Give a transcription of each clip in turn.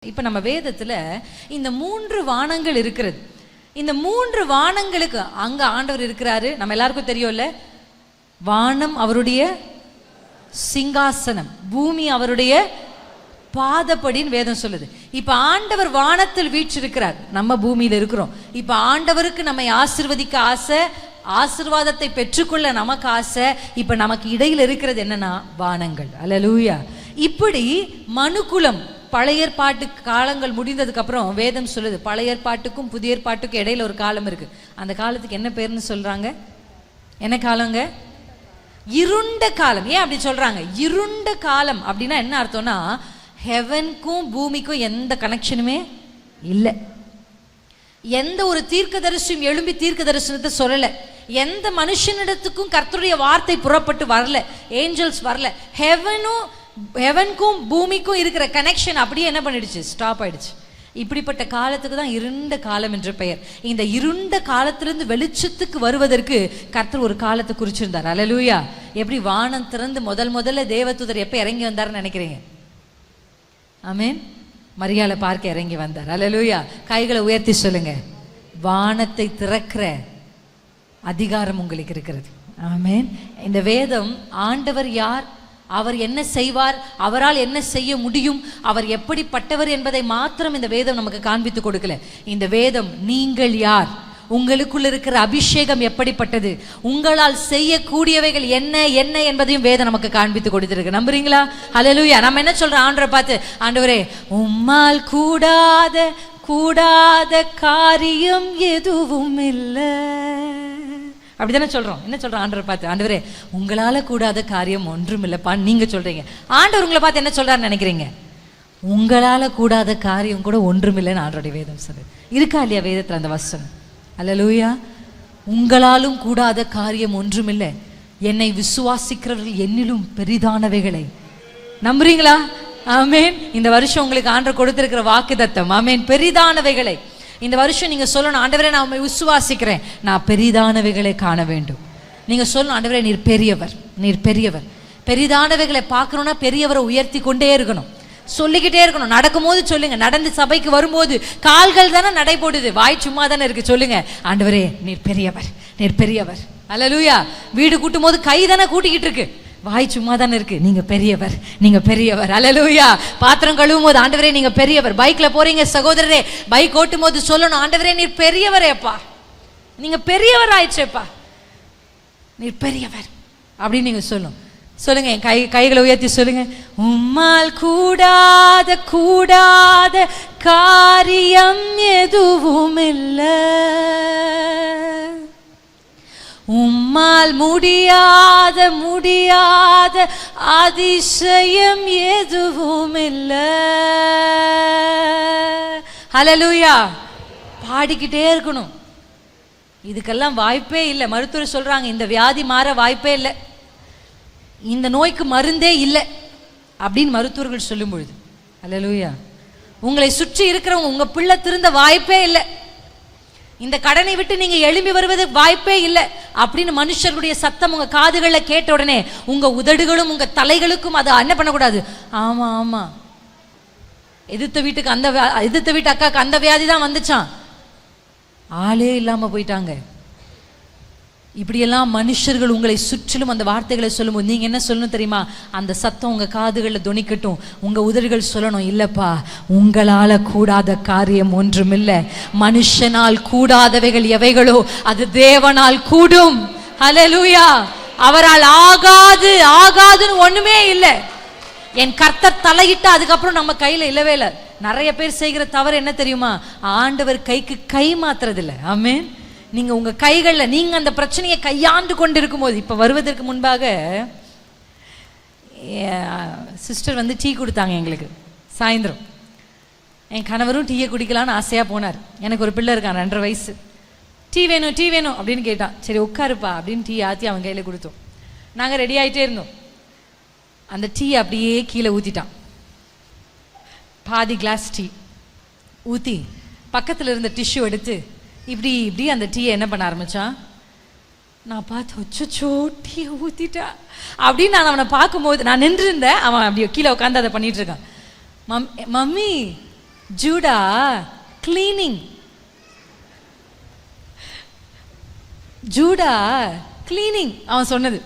இப்போ நம்ம வேதத்தில் இந்த 3 வானங்கள் இருக்கிறது. இந்த 3 வானங்களுக்கு அங்கே ஆண்டவர் இருக்கிறாரு. நம்ம எல்லாருக்கும் தெரியும்ல, வானம் அவருடைய சிங்காசனம், பூமி அவருடைய பாதப்படின்னு வேதம் சொல்லுது. இப்ப ஆண்டவர் வானத்தில் வீற்றிருக்கிறார், நம்ம பூமியில இருக்கிறோம். இப்ப ஆண்டவருக்கு நம்மை ஆசீர்வதிக்க ஆசை, ஆசீர்வாதத்தை பெற்றுக்கொள்ள நமக்கு ஆசை. இப்ப நமக்கு இடையில இருக்கிறது என்னன்னா வானங்கள். அல்லேலூயா. இப்படி மனுக்குலம் பழைய ஏற்பாட்டு காலங்கள் முடிந்ததுக்கு அப்புறம் வேதம் சொல்லுது, பழைய ஏற்பாட்டுக்கும் புதிய ஏற்பாட்டுக்கும் இடையில ஒரு காலம் இருக்கு. அந்த காலத்துக்கு என்ன பேருன்னு சொல்றாங்க? என்ன காலங்க? இருண்ட காலம். ஏன் அப்படி சொல்றாங்க? இருண்ட காலம் அப்படின்னா என்ன அர்த்தம்னா, ஹெவனுக்கும் பூமிக்கும் எந்த கனெக்ஷனுமே இல்லை. எந்த ஒரு தீர்க்கதரிசியும் எழும்பி தீர்க்க தரிசனத்தை சொல்லலை. எந்த மனுஷனிடத்துக்கும் கர்த்தருடைய வார்த்தை புறப்பட்டு வரல, ஏஞ்சல்ஸ் வரல. ஹெவனுக்கும் பூமிக்கும் இருக்கிற கனெக்ஷன் அப்படியே என்ன பண்ணிடுச்சு? ஸ்டாப் ஆயிடுச்சு. இப்படிப்பட்ட காலத்துக்கு தான் இருண்ட காலம் என்று பெயர். இந்த இருண்ட காலத்திலிருந்து வெளிச்சத்துக்கு வருவதற்கு கர்த்தர் ஒரு காலத்தை குறிச்சிருந்தார். அல்லேலூயா. எப்படி வானம் திறந்து முதல்ல தேவதூதர் எப்ப இறங்கி வந்தார்னு நினைக்கிறீங்க? ஆமென். மரியாதை பார்க்க இறங்கி வந்தார். அல்லேலூயா. கைகளை உயர்த்தி சொல்லுங்க, வானத்தை திறக்கிற அதிகாரம் உங்களுக்கு இருக்கிறது. ஆமென். இந்த வேதம் ஆண்டவர் யார், அவர் என்ன செய்வார், அவரால் என்ன செய்ய முடியும், அவர் எப்படிப்பட்டவர் என்பதை மாத்திரம் இந்த வேதம் நமக்கு காண்பித்து கொடுக்கல. இந்த வேதம் நீங்கள் யார், உங்களுக்குள்ள இருக்கிற அபிஷேகம் எப்படிப்பட்டது, உங்களால் செய்யக்கூடியவைகள் என்ன என்ன என்பதையும் வேதம் நமக்கு காண்பித்து கொடுத்திருக்கு. நம்புறீங்களா? அல்லேலூயா. நம்ம என்ன சொல்றோம் ஆண்டவரை பார்த்து? ஆண்டவரே, உம்மால் கூடாத காரியம் எதுவும் இல்லை, அப்படித்தானே சொல்றோம். என்ன சொல்றோம் ஆண்டவரை பார்த்து? ஆண்டவரே, உங்களால கூடாத காரியம் ஒன்றும் இல்லப்பா நீங்க சொல்றீங்க. ஆண்டவர் உங்களை பார்த்து என்ன சொல்றாருன்னு நினைக்கிறீங்க? உங்களால கூடாத காரியம் கூட ஒன்றும் இல்லைன்னு ஆண்டவருடைய வேதம் சொல்லுது. இருக்கா இல்லையா வேதத்துல அந்த வசனம்? அல்லேலூயா. உங்களாலும் கூடாத காரியம் ஒன்றுமில்லை, என்னை விசுவாசிக்கிறவர்கள் என்னிலும் பெரிதானவைகளை. நம்புறீங்களா? ஆமேன். இந்த வருஷம் உங்களுக்கு ஆண்டவர் கொடுத்திருக்கிற வாக்குத்தத்தம். ஆமேன். பெரிதானவைகளை இந்த வருஷம் நீங்க சொல்லணும், ஆண்டவரே நான் உம்மை விசுவாசிக்கிறேன், நான் பெரிதானவைகளை காண வேண்டும். நீங்க சொல்லணும், ஆண்டவரே நீர் பெரியவர், நீர் பெரியவர். பெரிதானவைகளை பார்க்கணும்னா பெரியவரை உயர்த்தி கொண்டே இருக்கணும், சொல்லிக்கிட்டே இருக்கணும். நடக்கும் போது சொல்லுங்க, நடந்து சபைக்கு வரும்போது கால்கள் தானே நடை போடுது, வாய் சும்மா தானே இருக்கு. சொல்லுங்க, ஆண்டவரே நீர் பெரியவர், நீர் பெரியவர். அல்லேலூயா. வீடு கூட்டும் போது கை தானே கூட்டிக்கிட்டு இருக்கு, வாய் சும்மா தானே இருக்கு. நீங்க பெரியவர், நீங்க பெரியவர். அல்லேலூயா. பாத்திரம் கழுவும் போது ஆண்டவரே நீங்க பெரியவர். பைக்ல போறீங்க சகோதரரே, பைக் ஓட்டும் போது சொல்லணும், ஆண்டவரே நீர் பெரியவரேப்பா, நீங்க பெரியவர் ஆயிடுச்சேப்பா, நீர் பெரியவர் அப்படின்னு நீங்க சொல்லணும். சொல்லுங்க, என் கைகளை உயர்த்தி சொல்லுங்க, உம்மால் கூடாத காரியம் எதுவும் இல்லை, உம்மால் முடியாத அதிசயம் எதுவும் இல்லை. ஹல்லேலூயா. பாடிக்கிட்டே இருக்கணும். இதுக்கெல்லாம் வாய்ப்பே இல்லை. மருத்துவர் சொல்றாங்க, இந்த வியாதி மாற வாய்ப்பே இல்லை, இந்த நோய்க்கு மருந்தே இல்லை அப்படின்னு மருத்துவர்கள் சொல்லும் பொழுது, அல்லேலூயா, உங்களை சுற்றி இருக்கிறவங்க உங்க பிள்ளை திருந்த வாய்ப்பே இல்லை, இந்த கடனை விட்டு நீங்க எழும்பி வருவது வாய்ப்பே இல்லை அப்படின்னு மனுஷர்களுடைய சத்தம் உங்க காதுகளில் கேட்ட உடனே உங்க உதடுகளும் உங்க தலைகளுக்கும் அதை என்ன பண்ணக்கூடாது? ஆமா ஆமா, எதிர்த்த வீட்டு அக்காக்கு அந்த வியாதி தான் வந்துச்சான், ஆளே இல்லாம போயிட்டாங்க. இப்படியெல்லாம் மனுஷர்கள் உங்களை சுற்றிலும் அந்த வார்த்தைகளை சொல்லும்போது நீங்க என்ன சொல்லணும் தெரியுமா? அந்த சத்தம் உங்க காதுகளில் துணிக்கட்டும், உங்க உதடுகள் சொல்லணும், இல்லப்பா உங்களால கூடாத காரியம் ஒன்றுமில்லை, மனுஷனால் கூடாதவைகள் எவைகளோ அது தேவனால் கூடும். ஹல்லேலூயா. அவரால் ஆகாதுன்னு ஒண்ணுமே இல்லை. என் கர்த்தர் தலையிட்டு அதுக்கப்புறம் நம்ம கையில இல்லவே இல்லை. நிறைய பேர் செய்கிற தவறு என்ன தெரியுமா? ஆண்டவர் கைக்கு கை மாத்துறதில்லை. ஆமென். நீங்க உங்க கைகளில் நீங்க அந்த பிரச்சனையை கையாண்டு கொண்டிருக்கும் போது, இப்ப வருவதற்கு முன்பாக சிஸ்டர் வந்து டீ கொடுத்தாங்க எங்களுக்கு சாயந்தரம். என் கணவரும் டீயை குடிக்கலான்னு ஆசையா போனார். எனக்கு ஒரு பிள்ளை இருக்கான் 2.5 வயசு. டீ வேணும் அப்படின்னு கேட்டான். சரி உட்காருப்பா அப்படின்னு டீ ஆற்றி அவன் கையில கொடுத்தோம். நாங்க ரெடி ஆயிட்டே இருந்தோம். அந்த டீ அப்படியே கீழே ஊத்திட்டான். பாதி கிளாஸ் டீ ஊத்தி பக்கத்துல இருந்த டிஷ்யூ எடுத்து இப்படி அந்த டீயை என்ன பண்ண ஆரம்பிச்சான். நான் பார்த்து அச்சோ டீயை ஊத்திட்டா அப்படின்னு நான் அவனை பார்க்கும்போது நான் நின்று இருந்தேன். அவன் அப்படி கீழே உட்காந்து அதை பண்ணிட்டு இருக்கான். Mummy Judah cleaning. Judah cleaning அவன் சொன்னது.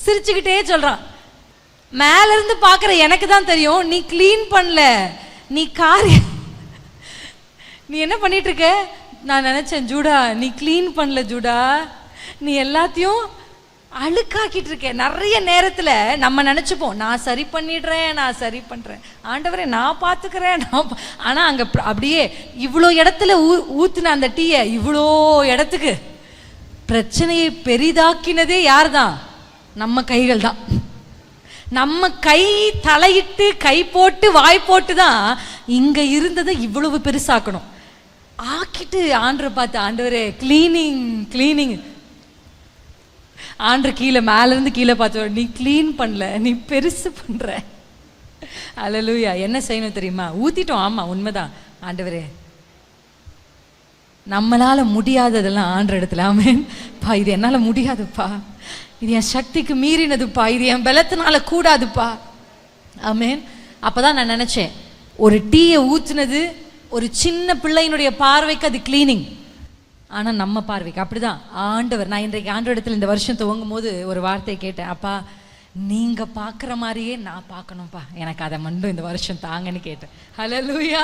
சிரிச்சுக்கிட்டே சொல்றான், மேல இருந்து பாக்குற எனக்கு தான் தெரியும் நீ கிளீன் பண்ணல, நீ நீ என்ன பண்ணிட்டு இருக்க. நான் நினைச்சேன், ஜூடா நீ கிளீன் பண்ணல, ஜூடா நீ எல்லாத்தையும் அழுக்காக்கிட்டு இருக்க. நிறைய நேரத்துல நம்ம நினைச்சுப்போம், நான் சரி பண்ணிடுறேன், நான் சரி பண்றேன், ஆண்டவரே நான் பாத்துக்கிறேன். ஆனா அங்க அப்படியே இவ்வளோ இடத்துல ஊத்துன அந்த டீயை இவ்வளோ இடத்துக்கு பிரச்சனையை பெரிதாக்கினதே யார் தான்? நம்ம கைகள் தான். நம்ம கை தலையிட்டு கை போட்டு வாய் போட்டு தான் இங்க இருந்ததை இவ்வளவு பெருசாக்கணும். ஆக்கிட்டு ஆண்டரை பார்த்து, ஆண்டவரே கிளீனிங் கிளீனிங். ஆண்டர் கீழே மேல இருந்து கீழே பார்த்து, நீ கிளீன் பண்ணல, நீ பெருசு பண்ற. அல்லேலூயா. என்ன செய்யணும் தெரியுமா? ஊத்திட்டோம். ஆமா உண்மைதான். ஆண்டவரே நம்மளால முடியாததெல்லாம் ஆண்டர் இடத்துல, ஆமென் பா, இது என்னால முடியாதுப்பா, இது என் சக்திக்கு மீறினதுப்பா, இது என் பலத்தினால கூடாதுப்பா, ஆமென். அப்பதான் நான் நினைச்சேன், ஒரு டீயை ஊத்துனது ஒரு சின்ன பிள்ளையினுடைய பார்வைக்கு அது கிளீனிங், ஆனா நம்ம பார்வைக்கு அப்படிதான் ஆண்டவர். நான் இன்றைக்கு ஆண்டவர் இடத்துல இந்த வருஷம் துவங்கும் போது ஒரு வார்த்தையை கேட்டேன், அப்பா நீங்க பாக்குற மாதிரியே நான் பார்க்கணும்ப்பா, எனக்கு அதை மட்டும் இந்த வருஷம் தாங்கன்னு கேட்டேன். ஹல்லேலூயா.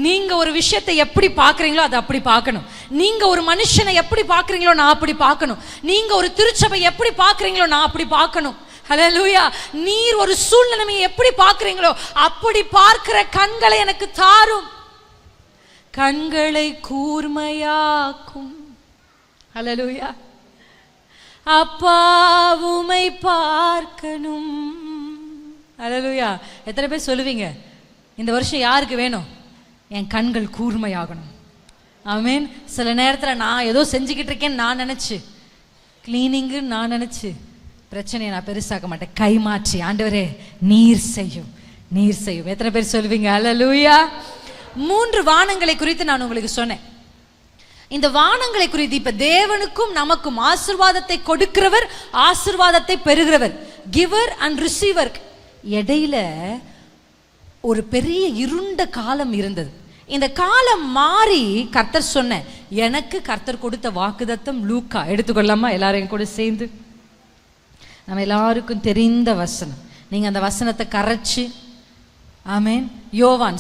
நீங்க ஒரு விஷயத்தை எப்படி பாக்குறீங்களோ அதை அப்படி பார்க்கணும். நீங்க ஒரு மனுஷனை எப்படி பாக்குறீங்களோ நான் அப்படி பார்க்கணும். நீங்க ஒரு திருச்சபை எப்படி பாக்குறீங்களோ நான் அப்படி பார்க்கணும். ஹல்லேலூயா. நீர் ஒரு சூழ்நிலையை எப்படி பாக்குறீங்களோ அப்படி பார்க்கிற கண்களை எனக்கு தாரும். கண்களை கூர்மையாக்கும். ஹல்லேலூயா. அப்பா உம்மை பார்க்கணும். ஹல்லேலூயா. எத்தனை பேர் சொல்லுவீங்க, இந்த வருஷம் யாருக்கு வேணும்? என் கண்கள் கூர்மையாகணும். ஆமென். சில நேரத்தில் நான் ஏதோ செஞ்சுக்கிட்டு இருக்கேன்னு நான் நினைச்சு, கிளீனிங்கு நான் நினைச்சு பிரச்சனையை நான் பெருசாக்க மாட்டேன். கை மாற்றி, ஆண்டவரே நீர் செய்யும், நீர் செய்யும். எத்தனை பேர் சொல்லுவீங்க? ஹல்லேலூயா. 3 வானங்களை குறித்து நான் உங்களுக்கு சொன்னேன். இந்த வானங்களை குறித்து, இப்ப தேவனுக்கும் நமக்கும் ஆசீர்வாதத்தை கொடுக்கிறவர், ஆசீர்வாதத்தை பெறுகிறவர், கிவர் அண்ட் ரிசீவர், இடையில ஒரு பெரிய இருண்ட காலம் இருந்தது. இந்த காலம் மாறி கர்த்தர் சொன்ன, எனக்கு கர்த்தர் கொடுத்த வாக்குத்தத்தம் லூக்கா எடுத்துக்கொள்ளாமா? எல்லாரையும் கூட சேர்ந்து நம்ம எல்லாருக்கும் தெரிந்த வசனம். நீங்க அந்த வசனத்தை கரைச்சு, ஆமென், யோவான்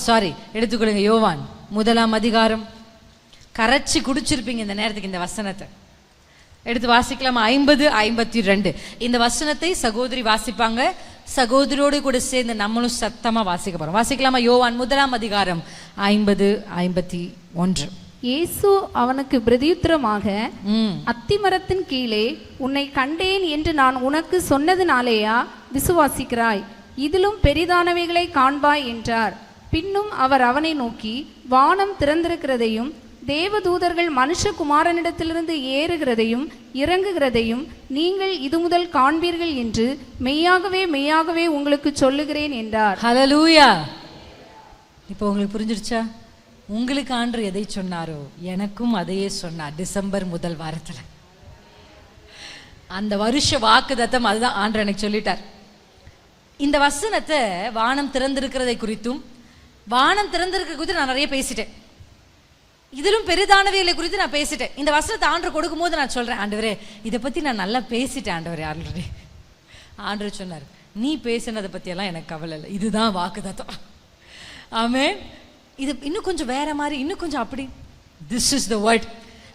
எடுத்துக்கொள்ளுங்க, யோவான் 1ஆம் அதிகாரம் கரைச்சி குடிச்சிருப்பீங்க இந்த நேரத்துக்கு. இந்த வசனத்தை எடுத்து வாசிக்கலாமா? 50-52 இந்த வசனத்தை சகோதரி வாசிப்பாங்க. சகோதரியோடு கூட சேர்ந்து நம்மளும் சத்தமா வாசிக்க போறோம். வாசிக்கலாமா? யோவான் 1ஆம் அதிகாரம் 50-51. இயேசு அவனுக்கு பிரதியுத்தரமாக, அத்திமரத்தின் கீழே உன்னை கண்டேன் என்று நான் உனக்கு சொன்னதினாலேயா விசுவாசிக்கிறாய்? இதிலும் பெரிதானவைகளை காண்பாய் என்றார். பின்னும் அவர் அவனை நோக்கி, வானம் திறந்திருக்கிறதையும் தேவதூதர்கள் மனுஷகுமாரனிடத்திலிருந்து ஏறுகிறதையும் இறங்குகிறதையும் நீங்கள் இது முதல் காண்பீர்கள் என்று மெய்யாகவே மெய்யாகவே உங்களுக்கு சொல்லுகிறேன் என்றார். ஹல்லேலூயா. இப்போ உங்களுக்கு புரிஞ்சிருச்சா? உங்களுக்கு ஆண்டவர் எதை சொன்னாரோ எனக்கும் அதையே சொன்னார். டிசம்பர் 1 வாரத்துல அந்த வருஷ வாக்குத்தத்தம் அதுதான் ஆண்டவர் எனக்கு சொல்லிட்டார். இந்த வசனத்தை வானம் திறந்திருக்கிறதை குறித்தும், வானம் திறந்திருக்கிற குறித்து நான் நிறைய பேசிட்டேன். இதிலும் பெரிதானவைகளை குறித்து நான் பேசிட்டேன். இந்த வசனத்தை ஆண்டவர் கொடுக்கும் போது நான் சொல்றேன், ஆண்டவரே இதை பத்தி நான் நல்லா பேசிட்டேன் ஆண்டவரே ஆல்ரெடி. ஆண்டவர் சொன்னார், நீ பேசினதை பத்தி எல்லாம் எனக்கு கவலை இல்லை, இதுதான் வாக்குத்தத்தம். ஆமென். இது இன்னும் கொஞ்சம் வேற மாதிரி, இன்னும் கொஞ்சம் அப்படி. திஸ் இஸ் த வேர்ட்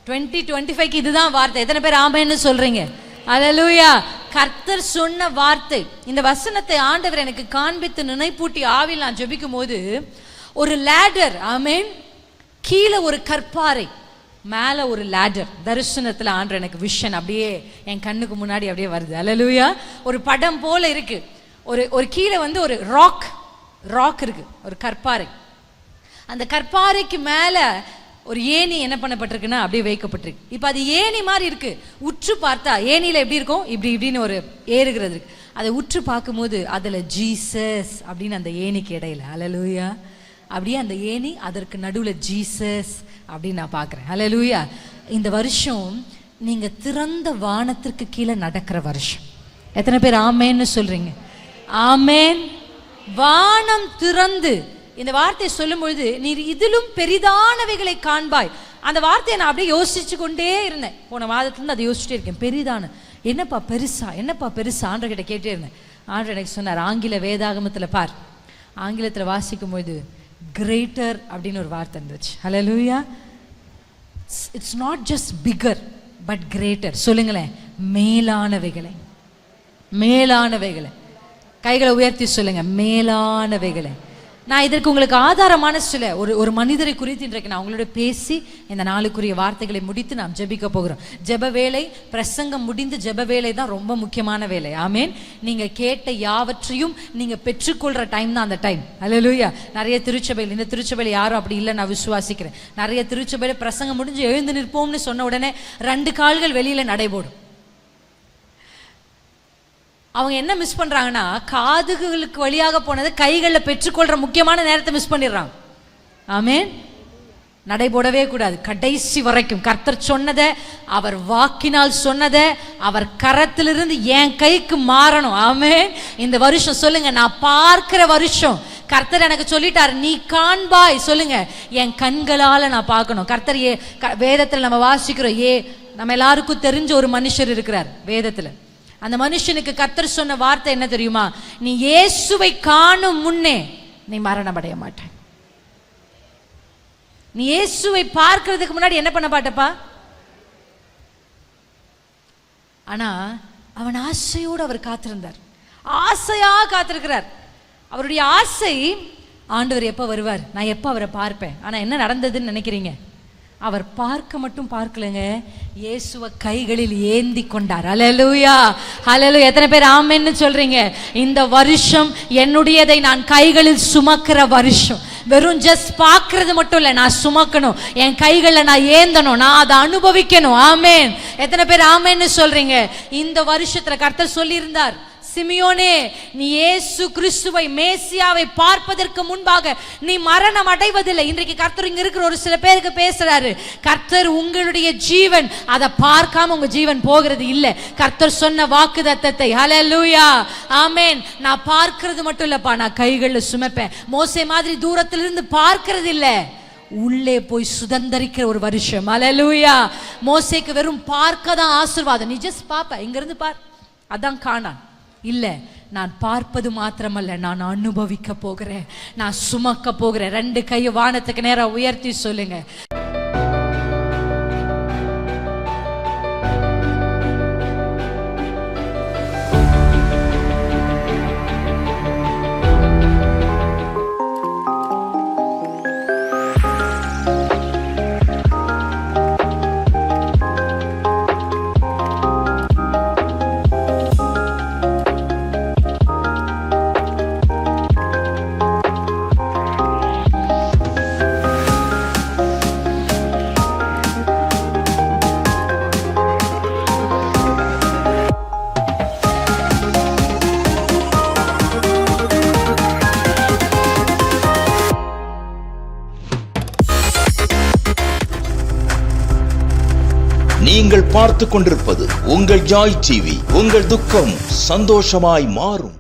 2025க்கு இதுதான் வார்த்தை. எத்தனை பேர் ஆமென்னு சொல்றீங்க? ஹல்லேலூயா. கர்த்தர் சொன்ன வார்த்தை. இந்த வசனத்தை ஆண்டவர் எனக்கு காண்பித்து நினைப்பூட்டி ஆவியில் நான் ஜெபிக்கும் போது, ஒரு லேடர், ஆமென், கீழே ஒரு கற்பாறை, மேல ஒரு லேடர், தரிசனத்துல ஆண்டவர் எனக்கு விஷன் அப்படியே என் கண்ணுக்கு முன்னாடி அப்படியே வருது. ஹல்லேலூயா. ஒரு படம் போல இருக்கு. ஒரு கீழே வந்து ஒரு ராக் இருக்கு, ஒரு கற்பாறை. அந்த கற்பாறைக்கு மேல ஒரு ஏணி என்ன பண்ணப்பட்டிருக்குன்னா அப்படியே வைக்கப்பட்டிருக்கு. இப்போ அது ஏணி மாதிரி இருக்கு. உற்று பார்த்தா ஏணியில எப்படி இருக்கும், இப்படின்னு ஒரு ஏறுகிறது இருக்கு. அதை உற்று பார்க்கும்போது அதுல ஜீசஸ் அப்படின்னு அந்த ஏணிக்கு இடையில, ஹல்லேலூயா, அப்படியே அந்த ஏணி அதற்கு நடுவுல ஜீசஸ் அப்படின்னு நான் பார்க்குறேன். ஹல்லேலூயா. இந்த வருஷம் நீங்க திறந்த வானத்திற்கு கீழே நடக்கிற வருஷம். எத்தனை பேர் ஆமேன்னு சொல்றீங்க? ஆமேன். வானம் திறந்து இந்த வார்த்தையை சொல்லும் பொழுது நீர் இதிலும் பெரிதானவைகளை காண்பாய். அந்த வார்த்தையை நான் அப்படியே யோசிச்சு கொண்டே இருந்தேன். போன வாரத்துலேருந்து அதை யோசிச்சுட்டே இருக்கேன். பெரிதான என்னப்பா பெருசா, என்னப்பா பெருசா ஆண்டவர்கிட்ட கேட்டே இருந்தேன். ஆண்டவர் எனக்கு சொன்னார், ஆங்கில வேதாகமத்தில் பார், ஆங்கிலத்தில் வாசிக்கும் பொழுது கிரேட்டர் அப்படின்னு ஒரு வார்த்தை இருந்துச்சு. Hallelujah. It's not just bigger but greater. சொல்லுங்களேன், மேலானவைகளை, மேலானவைகளை. கைகளை உயர்த்தி சொல்லுங்க, மேலானவைகளை. நான் இதற்கு உங்களுக்கு ஆதாரமான சில ஒரு மனிதரை குறித்து இன்றைக்கு நான் உங்களோட பேசி இந்த நாளுக்குரிய வார்த்தைகளை முடித்து நாம் ஜெபிக்க போகிறோம். ஜெப வேலை, பிரசங்கம் முடிந்து ஜெப வேலை தான் ரொம்ப முக்கியமான வேலை. ஆமேன். நீங்க கேட்ட யாவற்றையும் நீங்க பெற்றுக்கொள்ற டைம் தான் அந்த டைம். அல்லேலூயா. நிறைய திருச்சபையில், இந்த திருச்சபையில் யாரும் அப்படி இல்லை, நான் விசுவாசிக்கிறேன். நிறைய திருச்சபையில் பிரசங்கம் முடிஞ்சு எழுந்து நிற்போம்னு சொன்ன உடனே 2 கால்கள் வெளியில நடைபோடும். அவங்க என்ன மிஸ் பண்றாங்கன்னா, காதுகளுக்கு வழியாக போனது கைகளில் பெற்றுக்கொள்ற முக்கியமான நேரத்தை மிஸ் பண்ணிடுறாங்க. ஆமேன். நடைபோடவே கூடாது. கடைசி வரைக்கும் கர்த்தர் சொன்னதை, அவர் வாக்கினால் சொன்னதை, அவர் கரத்திலிருந்து என் கைக்கு மாறணும். ஆமேன். இந்த வருஷம் சொல்லுங்க, நான் பார்க்கிற வருஷம். கர்த்தர் எனக்கு சொல்லிட்டார், நீ காண்பாய். சொல்லுங்க, என் கண்களால நான் பார்க்கணும். கர்த்தர் வேதத்தில் நம்ம வாசிக்கிறோம், நம்ம எல்லாருக்கும் தெரிஞ்ச ஒரு மனுஷர் இருக்கிறார் வேதத்துல. அந்த மனுஷனுக்கு கர்த்தர் சொன்ன வார்த்தை என்ன தெரியுமா? நீ இயேசுவை காணும் முன்னே நீ மரணம் அடைய மாட்டாய். நீ இயேசுவை பார்க்கிறதுக்கு முன்னாடி என்ன பண்ண மாட்டப்பா? ஆனா அவன் ஆசையோடு அவர் காத்திருந்தார். ஆசையா காத்திருக்கிறார். அவருடைய ஆசை, ஆண்டவர் எப்ப வருவார், நான் எப்ப அவரை பார்ப்பேன். ஆனா என்ன நடந்ததுன்னு நினைக்கிறீங்க? அவர் பார்க்க மட்டும் பார்க்கலங்க, இயேசுவை கைகளில் ஏந்தி கொண்டார். ஹல்லேலூயா, ஹல்லேலூயா. எத்தனை பேர் ஆமென்னு சொல்றீங்க? இந்த வருஷம் என்னுடையதை நான் கைகளில் சுமக்கிற வருஷம். வெறும் ஜஸ்ட் பார்க்கறது மட்டும் இல்லை, நான் சுமக்கணும், என் கைகளில் நான் ஏந்தணும், நான் அதை அனுபவிக்கணும். ஆமேன். எத்தனை பேர் ஆமேன்னு சொல்றீங்க? இந்த வருஷத்துல கர்த்தர் சொல்லியிருந்தார், சிமியோனே, நீ இயேசு கிறிஸ்துவை, மேசியாவை பார்ப்பதற்கு முன்பாக நீ மரணம் அடைவதில்லை. இன்றைக்கு கர்த்தர் இங்க இருக்கிற ஒரு சில பேருக்கு பேசுறாரு. கர்த்தர் உங்களுடைய ஜீவன், அதை பார்க்காம உங்க ஜீவன் போகிறது இல்லை. கர்த்தர் சொன்ன வாக்குத்தத்தத்தை, ஹல்லேலூயா, ஆமென். நான் பார்க்கிறது மட்டும் இல்லப்பா, நான் கைகளில் சுமப்பேன். மோசே மாதிரி தூரத்திலிருந்து பார்க்கிறது இல்லை, உள்ளே போய் சுதந்தரிக்கிற ஒரு வருஷம். ஹல்லேலூயா. மோசேக்கு வெறும் பார்க்க தான் ஆசீர்வாதம். நீ ஜஸ்ட் பாப்ப, இங்க இருந்து பார், அதான் காணான். இல்ல, நான் பார்ப்பது மாத்திரமல்ல, நான் அனுபவிக்க போகிறேன், நான் சுமக்க போகிறேன். 2 கையை வானத்துக்கு நேரா உயர்த்தி சொல்லுங்க. நீங்கள் பார்த்துக் கொண்டிருப்பது உங்கள் ஜாய் டிவி. உங்கள் துக்கம் சந்தோஷமாய் மாறும்.